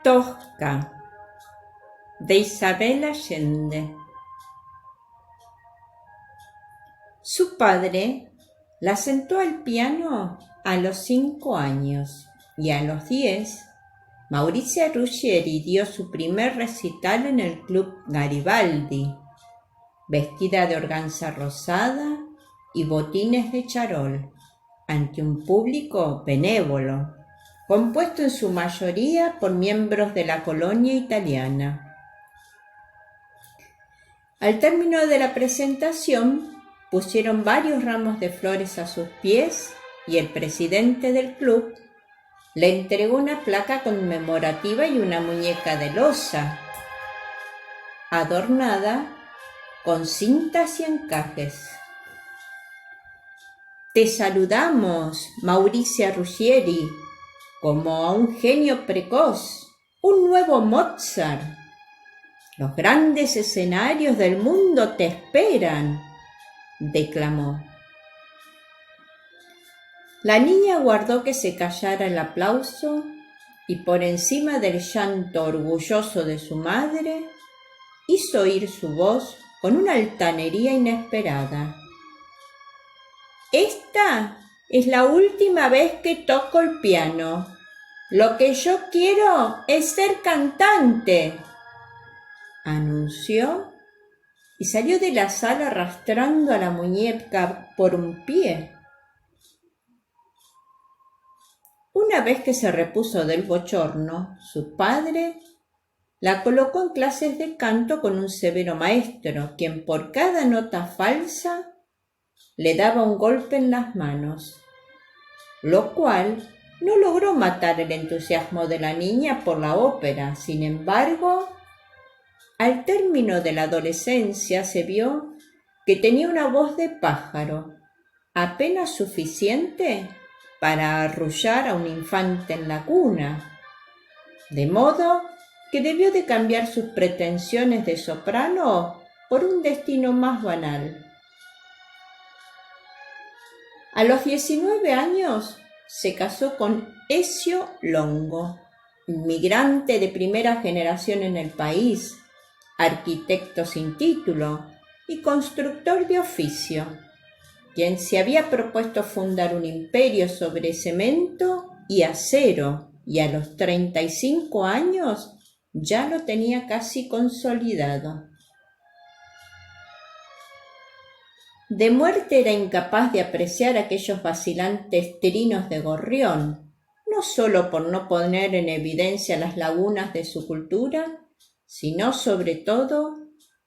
Tosca, de Isabel Allende. Su padre la sentó al piano a los 5 años y a los 10 Maurizia Ruggeri dio su primer recital en el Club Garibaldi, vestida de organza rosada y botines de charol, ante un público benévolo, compuesto en su mayoría por miembros de la colonia italiana. Al término de la presentación, pusieron varios ramos de flores a sus pies y el presidente del club le entregó una placa conmemorativa y una muñeca de loza, adornada con cintas y encajes. Te saludamos, Maurizia Ruggeri, como a un genio precoz, un nuevo Mozart. Los grandes escenarios del mundo te esperan, declamó. La niña guardó que se callara el aplauso y por encima del llanto orgulloso de su madre, hizo oír su voz con una altanería inesperada. Esta es la última vez que toco el piano. Lo que yo quiero es ser cantante, anunció y salió de la sala arrastrando a la muñeca por un pie. Una vez que se repuso del bochorno, su padre la colocó en clases de canto con un severo maestro, quien por cada nota falsa le daba un golpe en las manos, lo cual no logró matar el entusiasmo de la niña por la ópera. Sin embargo, al término de la adolescencia se vio que tenía una voz de pájaro, apenas suficiente para arrullar a un infante en la cuna, de modo que debió de cambiar sus pretensiones de soprano por un destino más banal. A los 19 años se casó con Ezio Longo, inmigrante de primera generación en el país, arquitecto sin título y constructor de oficio, quien se había propuesto fundar un imperio sobre cemento y acero, y a los 35 años ya lo tenía casi consolidado. De muerte era incapaz de apreciar aquellos vacilantes trinos de gorrión, no solo por no poner en evidencia las lagunas de su cultura, sino sobre todo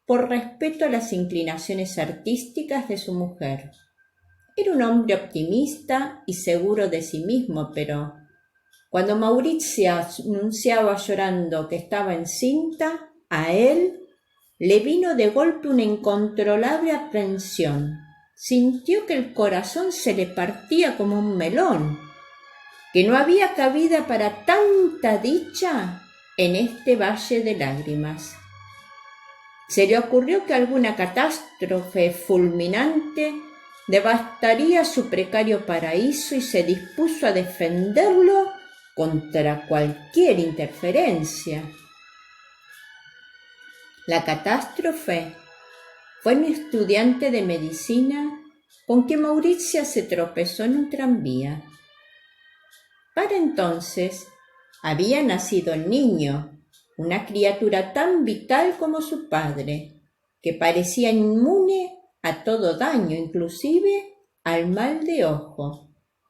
por respeto a las inclinaciones artísticas de su mujer. Era un hombre optimista y seguro de sí mismo, pero cuando Maurizia anunciaba llorando que estaba encinta, a él le vino de golpe una incontrolable aprensión. Sintió que el corazón se le partía como un melón, que no había cabida para tanta dicha en este valle de lágrimas. Se le ocurrió que alguna catástrofe fulminante devastaría su precario paraíso y se dispuso a defenderlo contra cualquier interferencia. La catástrofe fue un estudiante de medicina con quien Maurizia se tropezó en un tranvía. Para entonces había nacido el niño, una criatura tan vital como su padre, que parecía inmune a todo daño, inclusive al mal de ojo,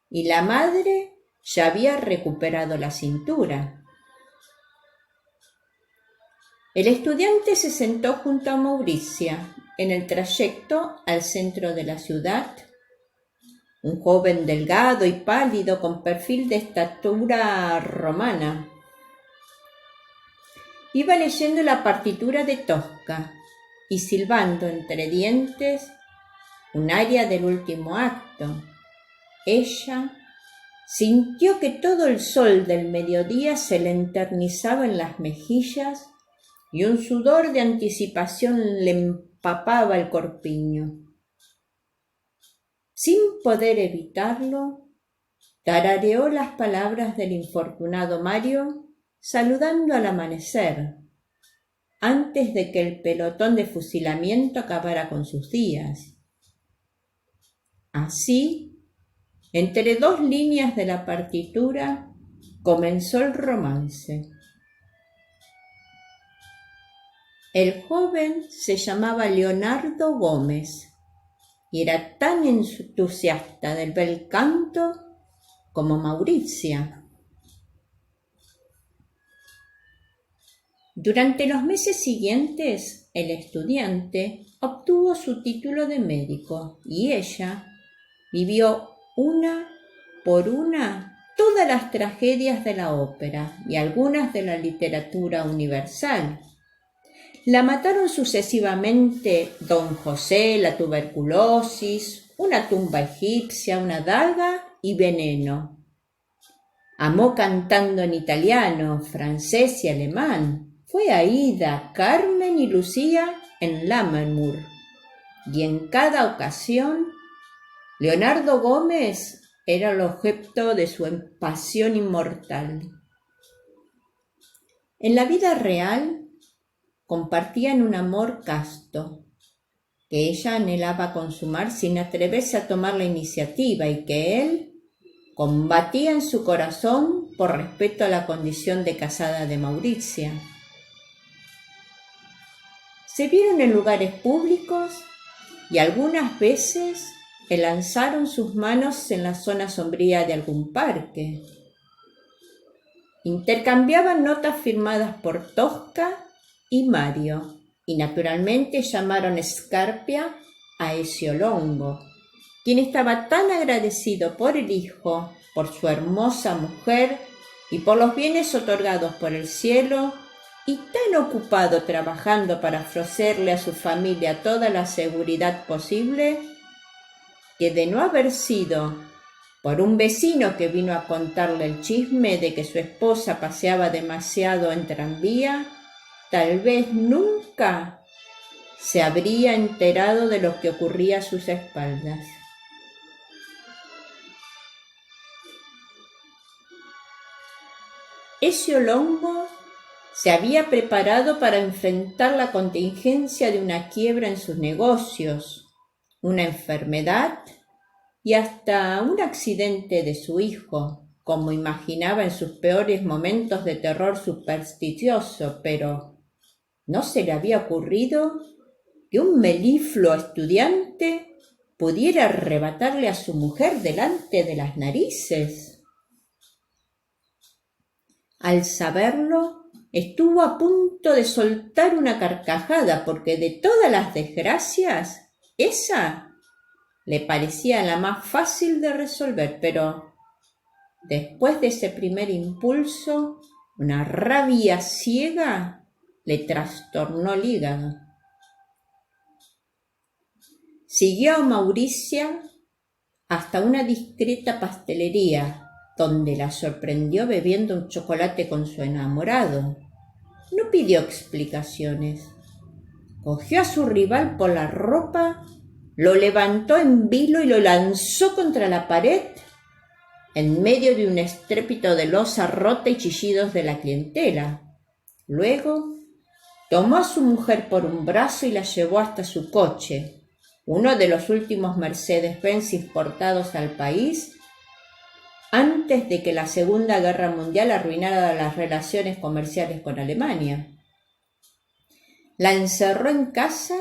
y la madre ya había recuperado la cintura. El estudiante se sentó junto a Maurizia en el trayecto al centro de la ciudad. Un joven delgado y pálido con perfil de estatura romana. Iba leyendo la partitura de Tosca y silbando entre dientes un aria del último acto. Ella sintió que todo el sol del mediodía se le enternizaba en las mejillas y un sudor de anticipación le empapaba el corpiño. Sin poder evitarlo, tarareó las palabras del infortunado Mario saludando al amanecer, antes de que el pelotón de fusilamiento acabara con sus días. Así, entre dos líneas de la partitura, comenzó el romance. El joven se llamaba Leonardo Gómez y era tan entusiasta del bel canto como Mauricia. Durante los meses siguientes, el estudiante obtuvo su título de médico y ella vivió una por una todas las tragedias de la ópera y algunas de la literatura universal. La mataron sucesivamente Don José, la tuberculosis, una tumba egipcia, una daga y veneno. Amó cantando en italiano, francés y alemán. Fue Aida, Carmen y Lucía en Lammermoor. Y en cada ocasión, Leonardo Gómez era el objeto de su pasión inmortal. En la vida real, compartían un amor casto, que ella anhelaba consumar sin atreverse a tomar la iniciativa y que él combatía en su corazón por respeto a la condición de casada de Mauricia. Se vieron en lugares públicos y algunas veces lanzaron sus manos en la zona sombría de algún parque. Intercambiaban notas firmadas por Tosca y Mario, y naturalmente llamaron Scarpia a Ezio Longo, quien estaba tan agradecido por el hijo, por su hermosa mujer y por los bienes otorgados por el cielo, y tan ocupado trabajando para ofrecerle a su familia toda la seguridad posible, que de no haber sido por un vecino que vino a contarle el chisme de que su esposa paseaba demasiado en tranvía, tal vez nunca se habría enterado de lo que ocurría a sus espaldas. Ezio Longo se había preparado para enfrentar la contingencia de una quiebra en sus negocios, una enfermedad y hasta un accidente de su hijo, como imaginaba en sus peores momentos de terror supersticioso, pero ¿no se le había ocurrido que un melifluo estudiante pudiera arrebatarle a su mujer delante de las narices? Al saberlo, estuvo a punto de soltar una carcajada, porque de todas las desgracias, esa le parecía la más fácil de resolver, pero después de ese primer impulso, una rabia ciega le trastornó el hígado. Siguió a Mauricia hasta una discreta pastelería, donde la sorprendió bebiendo un chocolate con su enamorado. No pidió explicaciones. Cogió a su rival por la ropa, lo levantó en vilo y lo lanzó contra la pared, en medio de un estrépito de loza rota y chillidos de la clientela. Luego tomó a su mujer por un brazo y la llevó hasta su coche, uno de los últimos Mercedes-Benz importados al país, antes de que la Segunda Guerra Mundial arruinara las relaciones comerciales con Alemania. La encerró en casa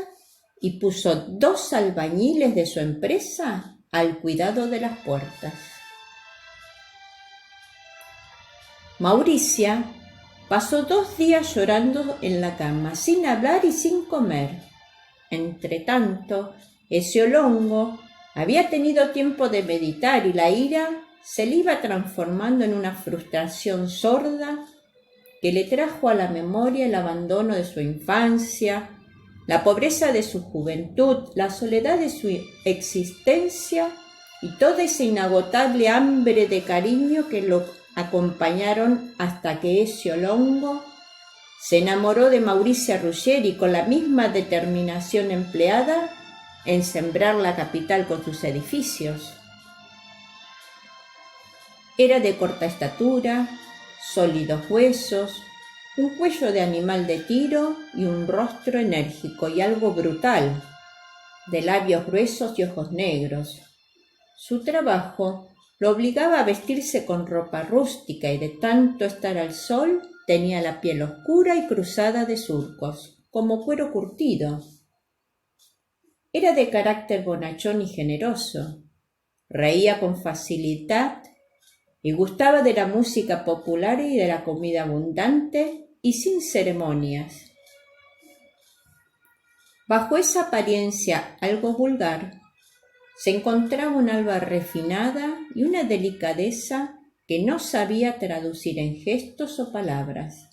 y puso 2 albañiles de su empresa al cuidado de las puertas. Mauricia pasó 2 días llorando en la cama, sin hablar y sin comer. Entretanto, Ezio Longo había tenido tiempo de meditar y la ira se le iba transformando en una frustración sorda que le trajo a la memoria el abandono de su infancia, la pobreza de su juventud, la soledad de su existencia y toda esa inagotable hambre de cariño que lo acompañaron hasta que Ezio Longo se enamoró de Mauricia Ruggeri con la misma determinación empleada en sembrar la capital con sus edificios. Era de corta estatura, sólidos huesos, un cuello de animal de tiro y un rostro enérgico y algo brutal, de labios gruesos y ojos negros. Su trabajo lo obligaba a vestirse con ropa rústica y de tanto estar al sol tenía la piel oscura y cruzada de surcos, como cuero curtido. Era de carácter bonachón y generoso, reía con facilidad y gustaba de la música popular y de la comida abundante y sin ceremonias. Bajo esa apariencia algo vulgar, se encontraba un alma refinada y una delicadeza que no sabía traducir en gestos o palabras.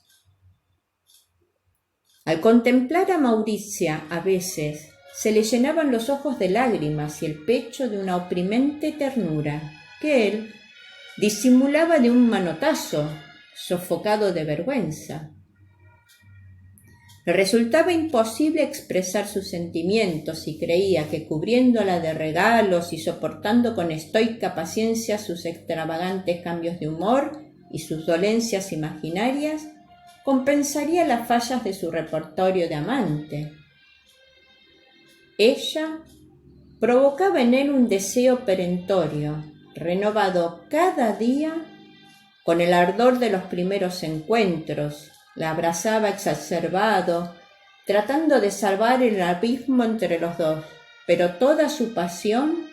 Al contemplar a Mauricia, a veces, se le llenaban los ojos de lágrimas y el pecho de una oprimente ternura, que él disimulaba de un manotazo, sofocado de vergüenza. Le resultaba imposible expresar sus sentimientos y creía que cubriéndola de regalos y soportando con estoica paciencia sus extravagantes cambios de humor y sus dolencias imaginarias, compensaría las fallas de su repertorio de amante. Ella provocaba en él un deseo perentorio, renovado cada día con el ardor de los primeros encuentros. La abrazaba exacerbado, tratando de salvar el abismo entre los dos, pero toda su pasión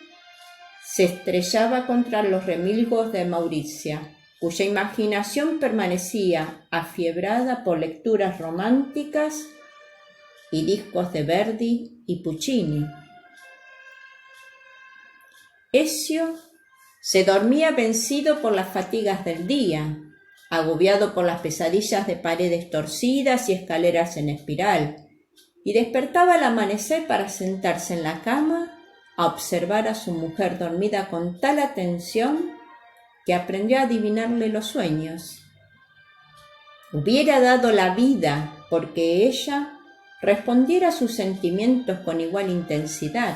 se estrellaba contra los remilgos de Mauricia, cuya imaginación permanecía afiebrada por lecturas románticas y discos de Verdi y Puccini. Ezio se dormía vencido por las fatigas del día, agobiado por las pesadillas de paredes torcidas y escaleras en espiral, y despertaba al amanecer para sentarse en la cama a observar a su mujer dormida con tal atención que aprendió a adivinarle los sueños. Hubiera dado la vida porque ella respondiera a sus sentimientos con igual intensidad.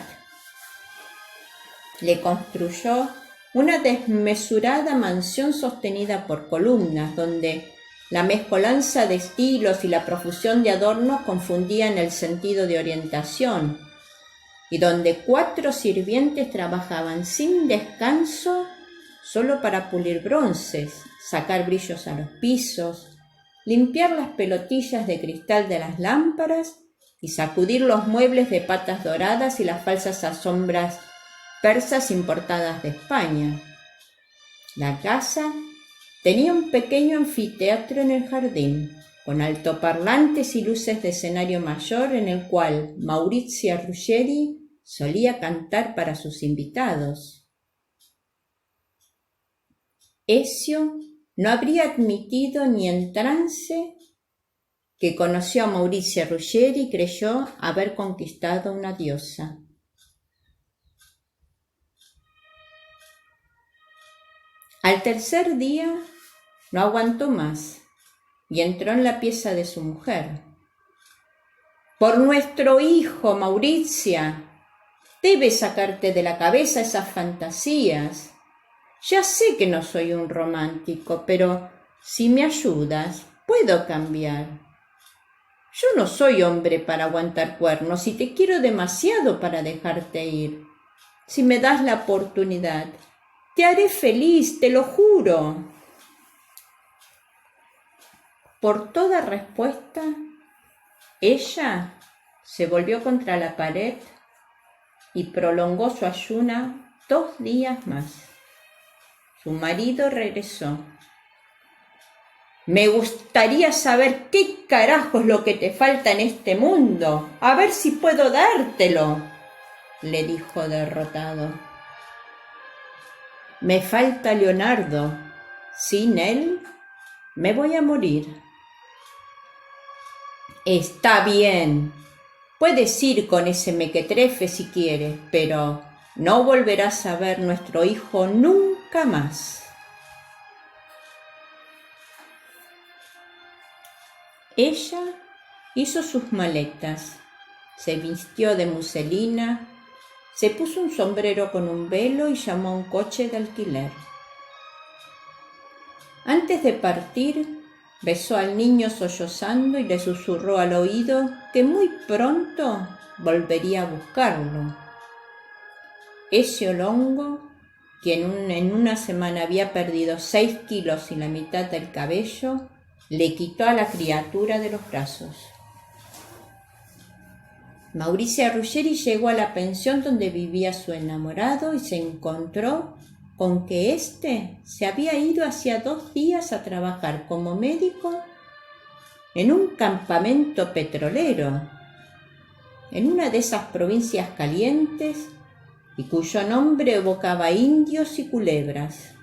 Le construyó una desmesurada mansión sostenida por columnas, donde la mezcolanza de estilos y la profusión de adornos confundían el sentido de orientación, y donde 4 sirvientes trabajaban sin descanso solo para pulir bronces, sacar brillos a los pisos, limpiar las pelotillas de cristal de las lámparas y sacudir los muebles de patas doradas y las falsas alfombras persas importadas de España. La casa tenía un pequeño anfiteatro en el jardín, con altoparlantes y luces de escenario mayor en el cual Maurizio Ruggeri solía cantar para sus invitados. Ezio no habría admitido ni en trance que conoció a Maurizio Ruggeri y creyó haber conquistado una diosa. Al tercer día no aguantó más y entró en la pieza de su mujer. «Por nuestro hijo, Mauricia, debes sacarte de la cabeza esas fantasías. Ya sé que no soy un romántico, pero si me ayudas, puedo cambiar. Yo no soy hombre para aguantar cuernos y te quiero demasiado para dejarte ir. Si me das la oportunidad, te haré feliz, te lo juro». Por toda respuesta, ella se volvió contra la pared y prolongó su ayuna 2 días más. Su marido regresó. «Me gustaría saber qué carajo es lo que te falta en este mundo, a ver si puedo dártelo», le dijo derrotado. «Me falta Leonardo. Sin él me voy a morir». «Está bien, puedes ir con ese mequetrefe si quieres, pero no volverás a ver nuestro hijo nunca más». Ella hizo sus maletas, se vistió de muselina, se puso un sombrero con un velo y llamó a un coche de alquiler. Antes de partir, besó al niño sollozando y le susurró al oído que muy pronto volvería a buscarlo. Ese Olongo, quien en una semana había perdido 6 kilos y la mitad del cabello, le quitó a la criatura de los brazos. Mauricia Ruggeri llegó a la pensión donde vivía su enamorado y se encontró con que éste se había ido hacía 2 días a trabajar como médico en un campamento petrolero, en una de esas provincias calientes y cuyo nombre evocaba indios y culebras.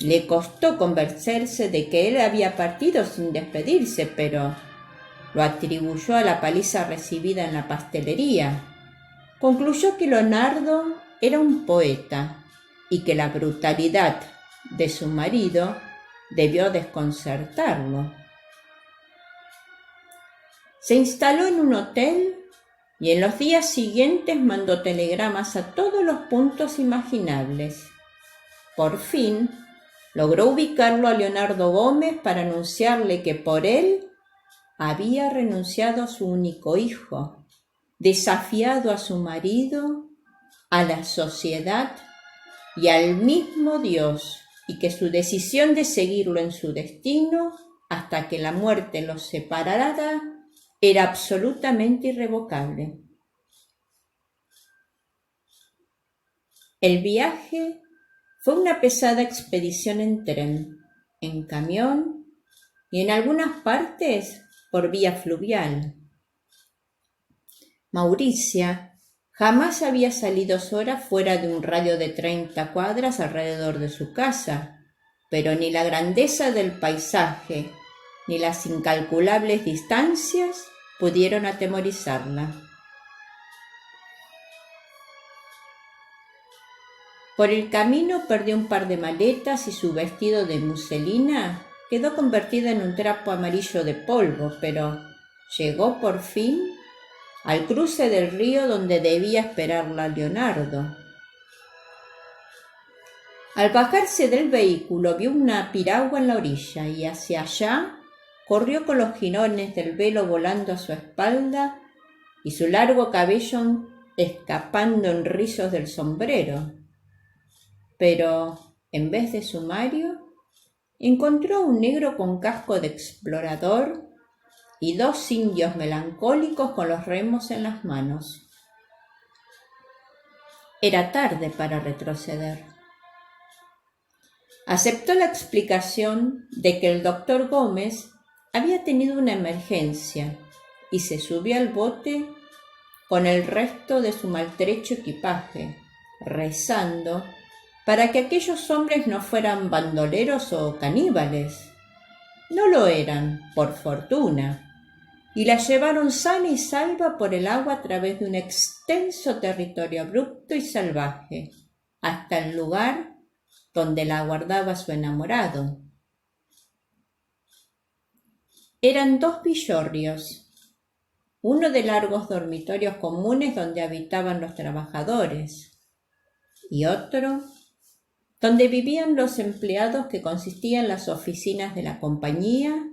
Le costó convencerse de que él había partido sin despedirse, pero lo atribuyó a la paliza recibida en la pastelería. Concluyó que Leonardo era un poeta y que la brutalidad de su marido debió desconcertarlo. Se instaló en un hotel y en los días siguientes mandó telegramas a todos los puntos imaginables. Por fin logró ubicarlo a Leonardo Gómez para anunciarle que por él había renunciado a su único hijo, desafiado a su marido, a la sociedad y al mismo Dios, y que su decisión de seguirlo en su destino hasta que la muerte los separara era absolutamente irrevocable. El viaje fue una pesada expedición en tren, en camión y en algunas partes por vía fluvial. Mauricia jamás había salido sola fuera de un radio de 30 cuadras alrededor de su casa, pero ni la grandeza del paisaje ni las incalculables distancias pudieron atemorizarla. Por el camino perdió un par de maletas y su vestido de muselina quedó convertido en un trapo amarillo de polvo, pero llegó por fin al cruce del río donde debía esperarla Leonardo. Al bajarse del vehículo vio una piragua en la orilla y hacia allá corrió con los jirones del velo volando a su espalda y su largo cabello escapando en rizos del sombrero. Pero, en vez de sumario, encontró un negro con casco de explorador y 2 indios melancólicos con los remos en las manos. Era tarde para retroceder. Aceptó la explicación de que el doctor Gómez había tenido una emergencia y se subió al bote con el resto de su maltrecho equipaje, rezando para que aquellos hombres no fueran bandoleros o caníbales. No lo eran, por fortuna, y la llevaron sana y salva por el agua a través de un extenso territorio abrupto y salvaje, hasta el lugar donde la aguardaba su enamorado. Eran 2 villorrios, uno de largos dormitorios comunes donde habitaban los trabajadores, y otro donde vivían los empleados, que consistían en las oficinas de la compañía,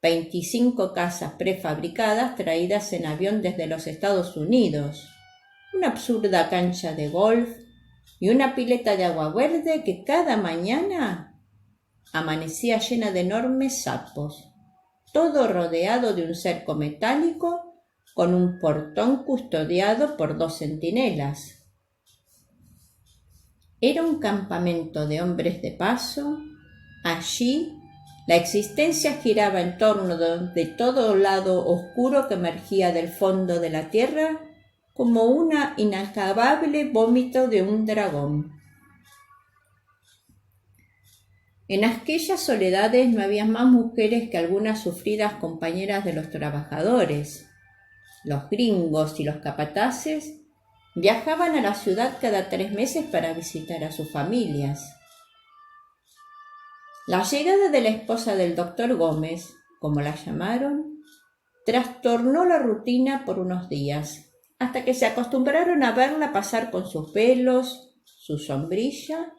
25 casas prefabricadas traídas en avión desde los Estados Unidos, una absurda cancha de golf y una pileta de agua verde que cada mañana amanecía llena de enormes sapos, todo rodeado de un cerco metálico con un portón custodiado por 2 centinelas. Era un campamento de hombres de paso. Allí la existencia giraba en torno de todo lado oscuro que emergía del fondo de la tierra como una inacabable vómito de un dragón. En aquellas soledades no había más mujeres que algunas sufridas compañeras de los trabajadores. Los gringos y los capataces viajaban a la ciudad cada 3 meses para visitar a sus familias. La llegada de la esposa del doctor Gómez, como la llamaron, trastornó la rutina por unos días, hasta que se acostumbraron a verla pasar con sus velos, su sombrilla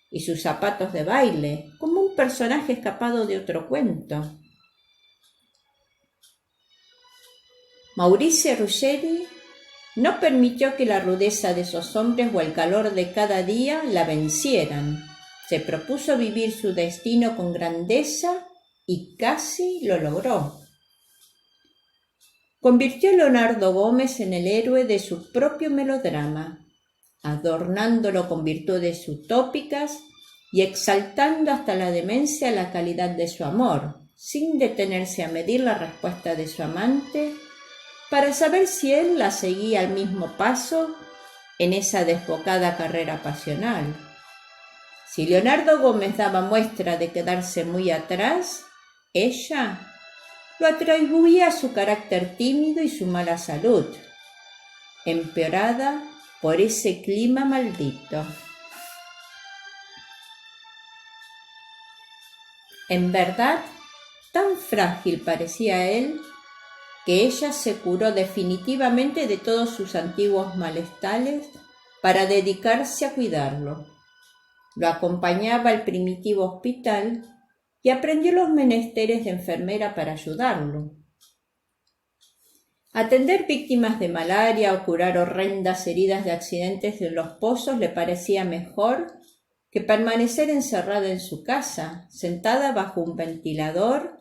y sus zapatos de baile, como un un personaje escapado de otro cuento. Maurizio Ruggeri no permitió que la rudeza de esos hombres o el calor de cada día la vencieran. Se propuso vivir su destino con grandeza y casi lo logró. Convirtió a Leonardo Gómez en el héroe de su propio melodrama, adornándolo con virtudes utópicas y exaltando hasta la demencia la calidad de su amor, sin detenerse a medir la respuesta de su amante para saber si él la seguía al mismo paso en esa desbocada carrera pasional. Si Leonardo Gómez daba muestra de quedarse muy atrás, ella lo atribuía a su carácter tímido y su mala salud, empeorada por ese clima maldito. En verdad, tan frágil parecía él, que ella se curó definitivamente de todos sus antiguos malestares para dedicarse a cuidarlo. Lo acompañaba al primitivo hospital y aprendió los menesteres de enfermera para ayudarlo. Atender víctimas de malaria o curar horrendas heridas de accidentes en los pozos le parecía mejor que permanecer encerrada en su casa, sentada bajo un ventilador,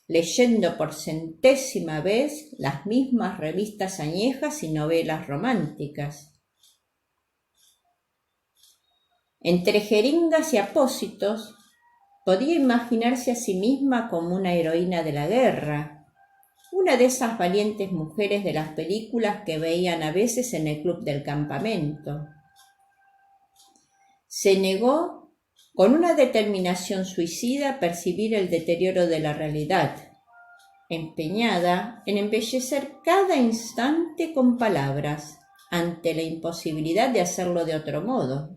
leyendo por 100ª vez las mismas revistas añejas y novelas románticas. Entre jeringas y apósitos, podía imaginarse a sí misma como una heroína de la guerra, una de esas valientes mujeres de las películas que veían a veces en el club del campamento. Se negó con una determinación suicida a percibir el deterioro de la realidad, empeñada en embellecer cada instante con palabras, ante la imposibilidad de hacerlo de otro modo.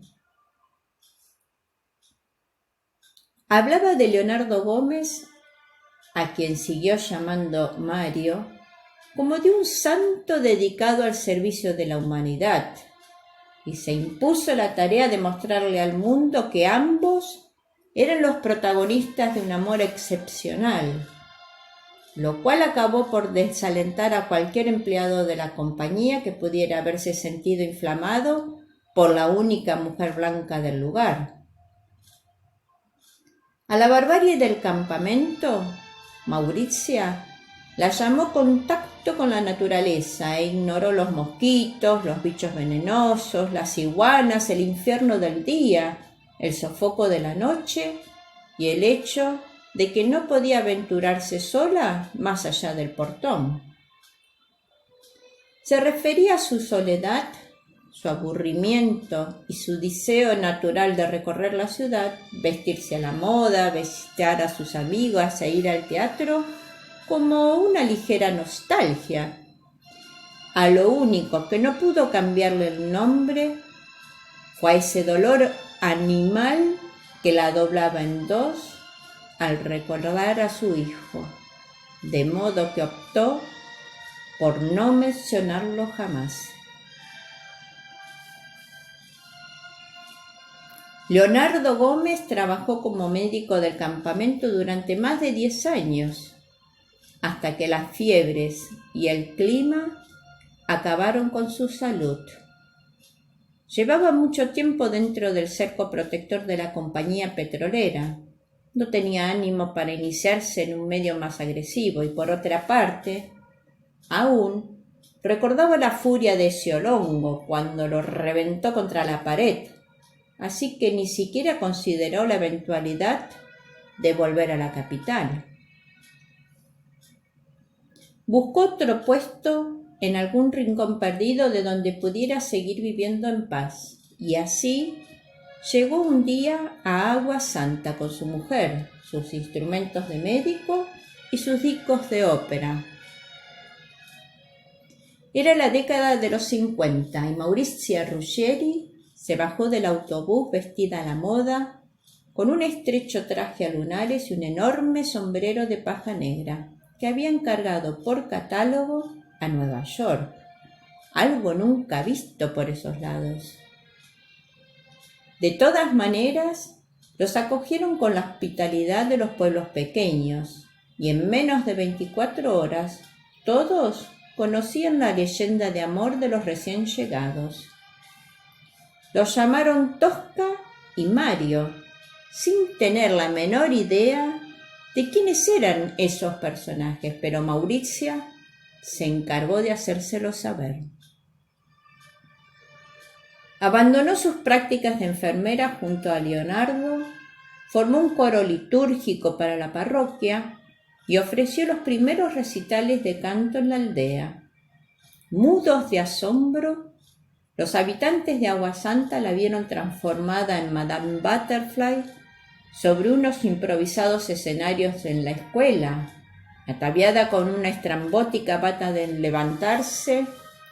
Hablaba de Leonardo Gómez, a quien siguió llamando Mario, como de un santo dedicado al servicio de la humanidad, y se impuso la tarea de mostrarle al mundo que ambos eran los protagonistas de un amor excepcional, lo cual acabó por desalentar a cualquier empleado de la compañía que pudiera haberse sentido inflamado por la única mujer blanca del lugar. A la barbarie del campamento, Maurizia la llamó contacto con la naturaleza e ignoró los mosquitos, los bichos venenosos, las iguanas, el infierno del día, el sofoco de la noche y el hecho de que no podía aventurarse sola más allá del portón. Se refería a su soledad, su aburrimiento y su deseo natural de recorrer la ciudad, vestirse a la moda, visitar a sus amigos e ir al teatro como una ligera nostalgia. A lo único que no pudo cambiarle el nombre fue a ese dolor animal que la doblaba en dos al recordar a su hijo, de modo que optó por no mencionarlo jamás. Leonardo Gómez trabajó como médico del campamento durante más de 10 años, hasta que las fiebres y el clima acabaron con su salud. Llevaba mucho tiempo dentro del cerco protector de la compañía petrolera. No tenía ánimo para iniciarse en un medio más agresivo y, por otra parte, aún recordaba la furia de ese Olongo cuando lo reventó contra la pared, así que ni siquiera consideró la eventualidad de volver a la capital. Buscó otro puesto en algún rincón perdido de donde pudiera seguir viviendo en paz, y así llegó un día a Agua Santa con su mujer, sus instrumentos de médico y sus discos de ópera. Era la década de los 50 y Maurizia Ruggeri se bajó del autobús vestida a la moda, con un estrecho traje a lunares y un enorme sombrero de paja negra, que había encargado por catálogo a Nueva York, algo nunca visto por esos lados. De todas maneras, Los acogieron con la hospitalidad de los pueblos pequeños, y en menos de 24 horas todos conocían la leyenda de amor de los recién llegados. Los llamaron Tosca y Mario, sin tener la menor idea de quiénes eran esos personajes, pero Mauricia se encargó de hacérselo saber. Abandonó sus prácticas de enfermera junto a Leonardo, formó un coro litúrgico para la parroquia y ofreció los primeros recitales de canto en la aldea. Mudos de asombro, los habitantes de Aguasanta la vieron transformada en Madame Butterfly sobre unos improvisados escenarios en la escuela, ataviada con una estrambótica bata de levantarse,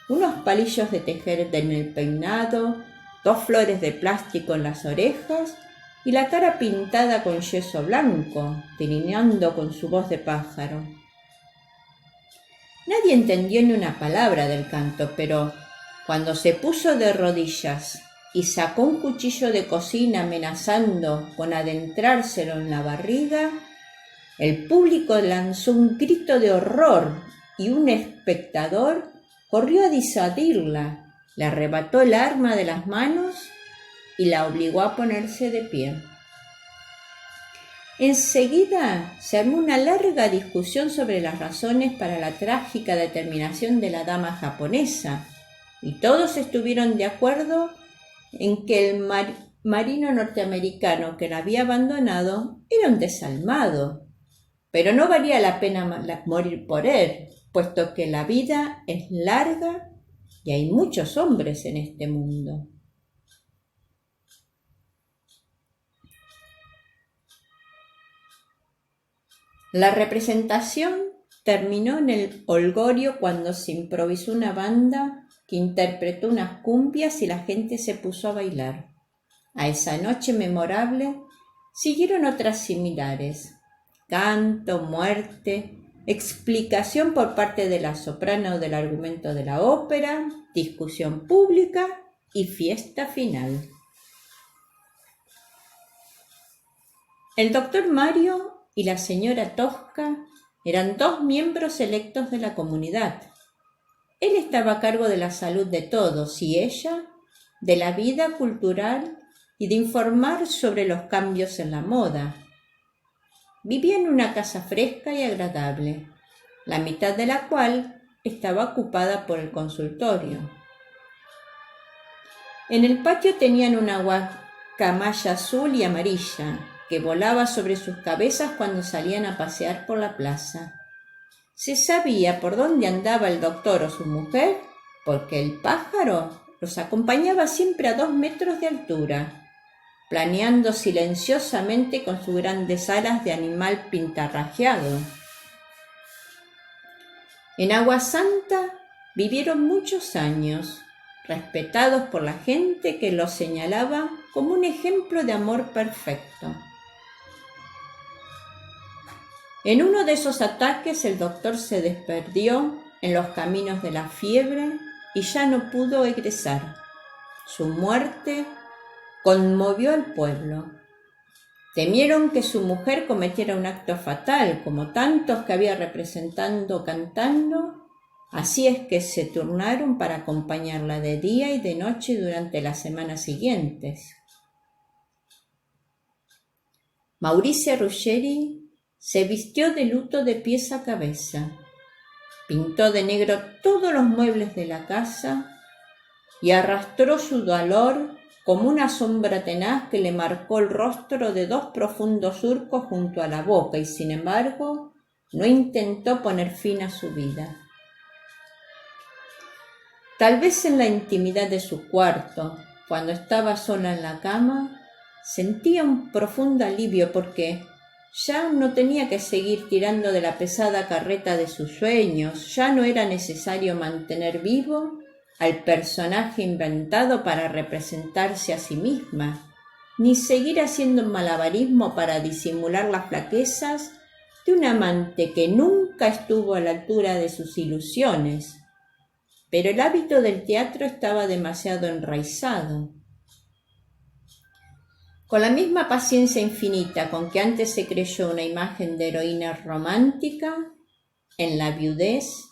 unos palillos de tejer en el peinado, 2 flores de plástico en las orejas y la cara pintada con yeso blanco, tirineando con su voz de pájaro. Nadie entendió ni una palabra del canto, pero cuando se puso de rodillas y sacó un cuchillo de cocina amenazando con adentrárselo en la barriga, el público lanzó un grito de horror y un espectador corrió a disuadirla, le arrebató el arma de las manos y la obligó a ponerse de pie. Enseguida se armó una larga discusión sobre las razones para la trágica determinación de la dama japonesa, y todos estuvieron de acuerdo en que el marino norteamericano que la había abandonado era un desalmado, pero no valía la pena morir por él, puesto que la vida es larga y hay muchos hombres en este mundo. La representación terminó en el Holgorio cuando se improvisó una banda que interpretó unas cumbias y la gente se puso a bailar. A esa noche memorable siguieron otras similares: canto, muerte, explicación por parte de la soprano del argumento de la ópera, discusión pública y fiesta final. El doctor Mario y la señora Tosca eran 2 miembros electos de la comunidad. Él estaba a cargo de la salud de todos y ella de la vida cultural y de informar sobre los cambios en la moda. Vivía en una casa fresca y agradable, la mitad de la cual estaba ocupada por el consultorio. En el patio tenían una guacamaya azul y amarilla que volaba sobre sus cabezas cuando salían a pasear por la plaza. Se sabía por dónde andaba el doctor o su mujer, porque el pájaro los acompañaba siempre a 2 metros de altura, planeando silenciosamente con sus grandes alas de animal pintarrajeado. En Aguasanta vivieron muchos años, respetados por la gente que los señalaba como un ejemplo de amor perfecto. En uno de esos ataques el doctor se desperdió en los caminos de la fiebre y ya no pudo egresar. Su muerte conmovió al pueblo. Temieron que su mujer cometiera un acto fatal, como tantos que había representando cantando, así es que se turnaron para acompañarla de día y de noche durante las semanas siguientes. Mauricia Ruggeri se vistió de luto de pies a cabeza, pintó de negro todos los muebles de la casa y arrastró su dolor como una sombra tenaz que le marcó el rostro de 2 profundos surcos junto a la boca y, sin embargo, no intentó poner fin a su vida. Tal vez en la intimidad de su cuarto, cuando estaba sola en la cama, sentía un profundo alivio porque ya no tenía que seguir tirando de la pesada carreta de sus sueños, ya no era necesario mantener vivo al personaje inventado para representarse a sí misma, ni seguir haciendo un malabarismo para disimular las flaquezas de un amante que nunca estuvo a la altura de sus ilusiones. Pero el hábito del teatro estaba demasiado enraizado. Con la misma paciencia infinita con que antes se creyó una imagen de heroína romántica, en la viudez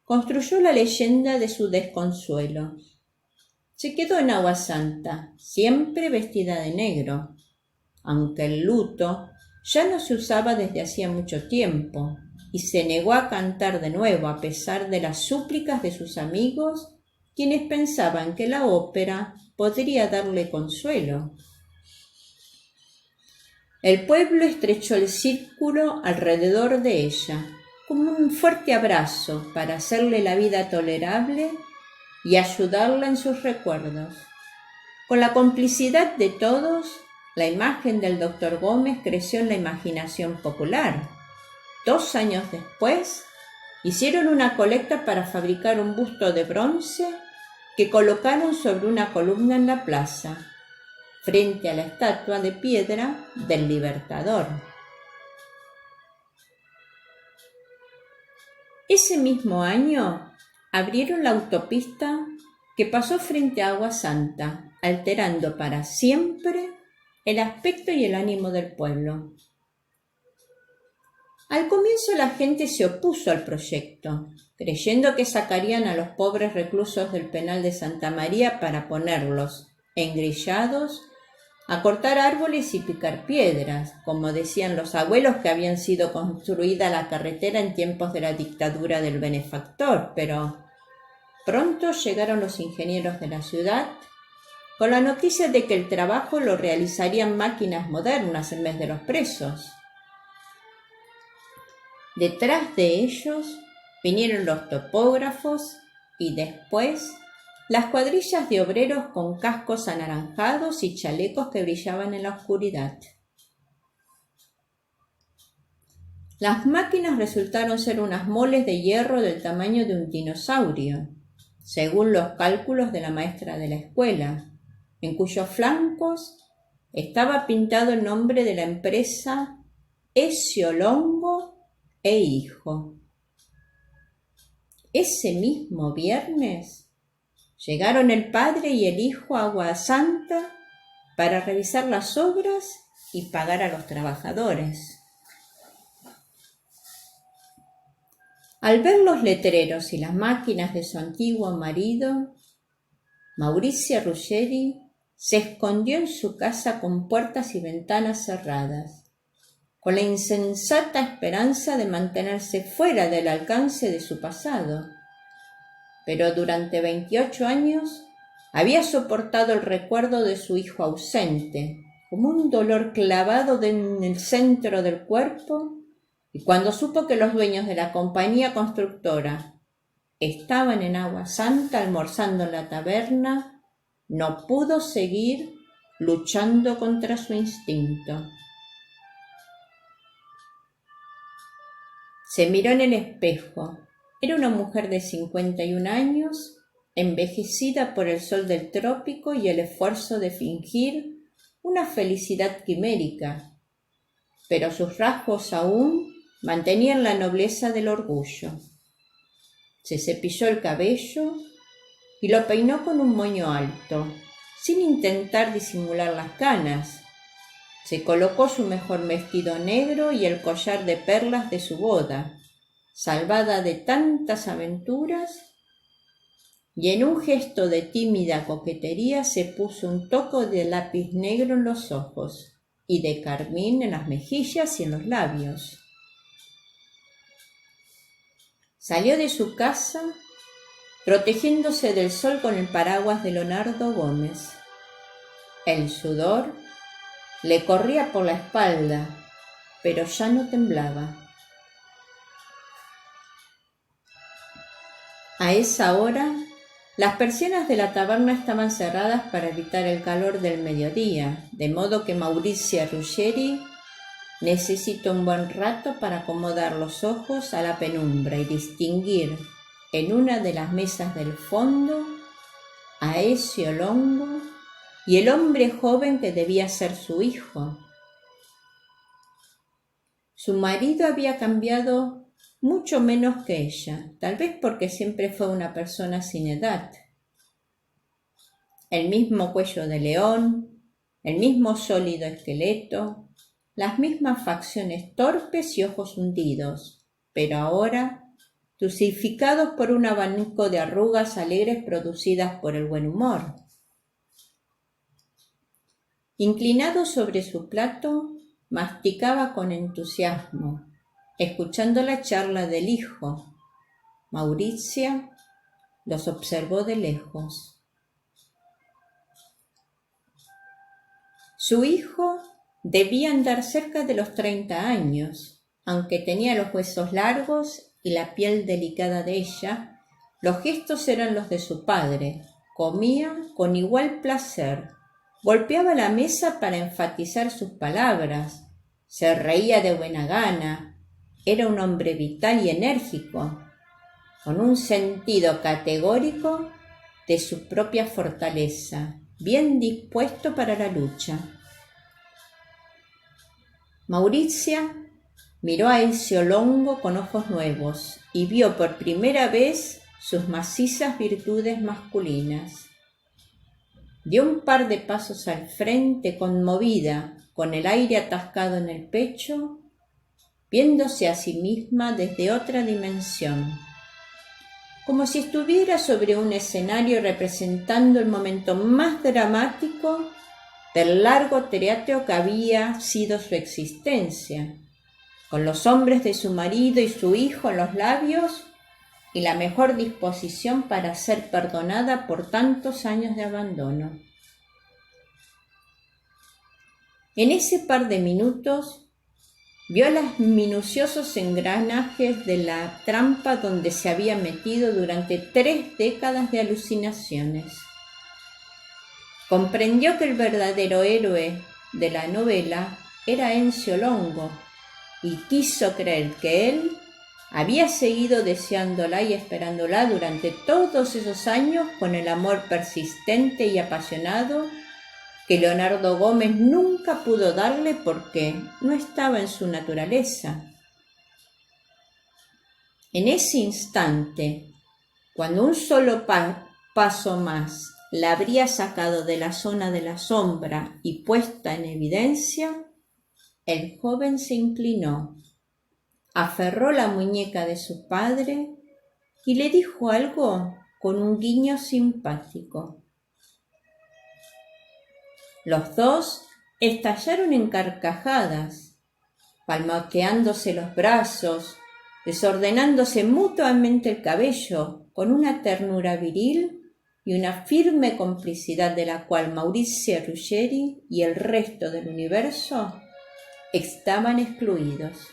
construyó la leyenda de su desconsuelo. Se quedó en Agua Santa, siempre vestida de negro, aunque el luto ya no se usaba desde hacía mucho tiempo, y se negó a cantar de nuevo a pesar de las súplicas de sus amigos, quienes pensaban que la ópera podría darle consuelo. El pueblo estrechó el círculo alrededor de ella, como un fuerte abrazo para hacerle la vida tolerable y ayudarla en sus recuerdos. Con la complicidad de todos, la imagen del doctor Gómez creció en la imaginación popular. 2 años después, hicieron una colecta para fabricar un busto de bronce que colocaron sobre una columna en la plaza, frente a la estatua de piedra del Libertador. Ese mismo año abrieron la autopista que pasó frente a Agua Santa, alterando para siempre el aspecto y el ánimo del pueblo. Al comienzo la gente se opuso al proyecto, creyendo que sacarían a los pobres reclusos del penal de Santa María para ponerlos, engrillados, a cortar árboles y picar piedras, como decían los abuelos que habían sido construida la carretera en tiempos de la dictadura del benefactor, pero pronto llegaron los ingenieros de la ciudad con la noticia de que el trabajo lo realizarían máquinas modernas en vez de los presos. Detrás de ellos vinieron los topógrafos y después las cuadrillas de obreros con cascos anaranjados y chalecos que brillaban en la oscuridad. Las máquinas resultaron ser unas moles de hierro del tamaño de un dinosaurio, según los cálculos de la maestra de la escuela, en cuyos flancos estaba pintado el nombre de la empresa Ezio Longo e Hijo. Ese mismo viernes llegaron el padre y el hijo a Agua Santa para revisar las obras y pagar a los trabajadores. Al ver los letreros y las máquinas de su antiguo marido, Mauricia Ruggeri se escondió en su casa con puertas y ventanas cerradas, con la insensata esperanza de mantenerse fuera del alcance de su pasado. Pero durante 28 años había soportado el recuerdo de su hijo ausente, como un dolor clavado en el centro del cuerpo, y cuando supo que los dueños de la compañía constructora estaban en Agua Santa almorzando en la taberna, no pudo seguir luchando contra su instinto. Se miró en el espejo. Era una mujer de 51 años, envejecida por el sol del trópico y el esfuerzo de fingir una felicidad quimérica, pero sus rasgos aún mantenían la nobleza del orgullo. Se cepilló el cabello y lo peinó con un moño alto, sin intentar disimular las canas. Se colocó su mejor vestido negro y el collar de perlas de su boda, salvada de tantas aventuras, y en un gesto de tímida coquetería se puso un toco de lápiz negro en los ojos y de carmín en las mejillas y en los labios. Salió de su casa protegiéndose del sol con el paraguas de Leonardo Gómez. El sudor le corría por la espalda, pero ya no temblaba. A esa hora, las persianas de la taberna estaban cerradas para evitar el calor del mediodía, de modo que Mauricia Ruggeri necesitó un buen rato para acomodar los ojos a la penumbra y distinguir en una de las mesas del fondo a Ezio Longo y el hombre joven que debía ser su hijo. Su marido había cambiado mucho menos que ella, tal vez porque siempre fue una persona sin edad. El mismo cuello de león, el mismo sólido esqueleto, las mismas facciones torpes y ojos hundidos, pero ahora dulcificados por un abanico de arrugas alegres producidas por el buen humor. Inclinado sobre su plato, masticaba con entusiasmo, escuchando la charla del hijo. Mauricia los observó de lejos. Su hijo debía andar cerca de los 30 años, aunque tenía los huesos largos y la piel delicada de ella. Los gestos eran los de su padre. Comía con igual placer. Golpeaba la mesa para enfatizar sus palabras. Se reía de buena gana. Era un hombre vital y enérgico, con un sentido categórico de su propia fortaleza, bien dispuesto para la lucha. Mauricia miró a Ezio Longo con ojos nuevos y vio por primera vez sus macizas virtudes masculinas. Dio un par de pasos al frente, conmovida, con el aire atascado en el pecho, viéndose a sí misma desde otra dimensión, como si estuviera sobre un escenario representando el momento más dramático del largo teatro que había sido su existencia, con los hombres de su marido y su hijo en los labios y la mejor disposición para ser perdonada por tantos años de abandono. En ese par de minutos vio los minuciosos engranajes de la trampa donde se había metido durante 3 décadas de alucinaciones. Comprendió que el verdadero héroe de la novela era Ezio Longo y quiso creer que él había seguido deseándola y esperándola durante todos esos años con el amor persistente y apasionado que Leonardo Gómez nunca pudo darle porque no estaba en su naturaleza. En ese instante, cuando un solo paso más la habría sacado de la zona de la sombra y puesta en evidencia, el joven se inclinó, aferró la muñeca de su padre y le dijo algo con un guiño simpático. Los dos estallaron en carcajadas, palmoteándose los brazos, desordenándose mutuamente el cabello, con una ternura viril y una firme complicidad de la cual Maurizio Ruggeri y el resto del universo estaban excluidos.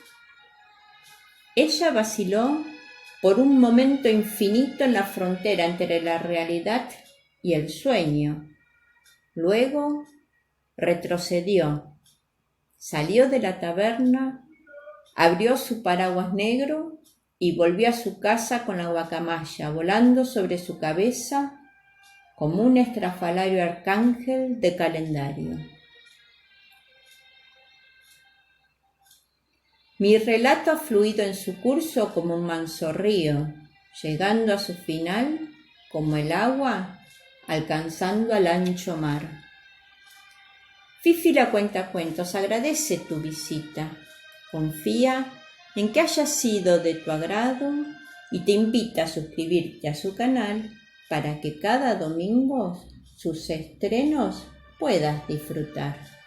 Ella vaciló por un momento infinito en la frontera entre la realidad y el sueño. Luego retrocedió, salió de la taberna, abrió su paraguas negro y volvió a su casa con la guacamaya volando sobre su cabeza como un estrafalario arcángel de calendario. Mi relato ha fluido en su curso como un manso río, llegando a su final como el agua alcanzando al ancho mar. Fifi la Cuentacuentos agradece tu visita, confía en que haya sido de tu agrado y te invita a suscribirte a su canal para que cada domingo sus estrenos puedas disfrutar.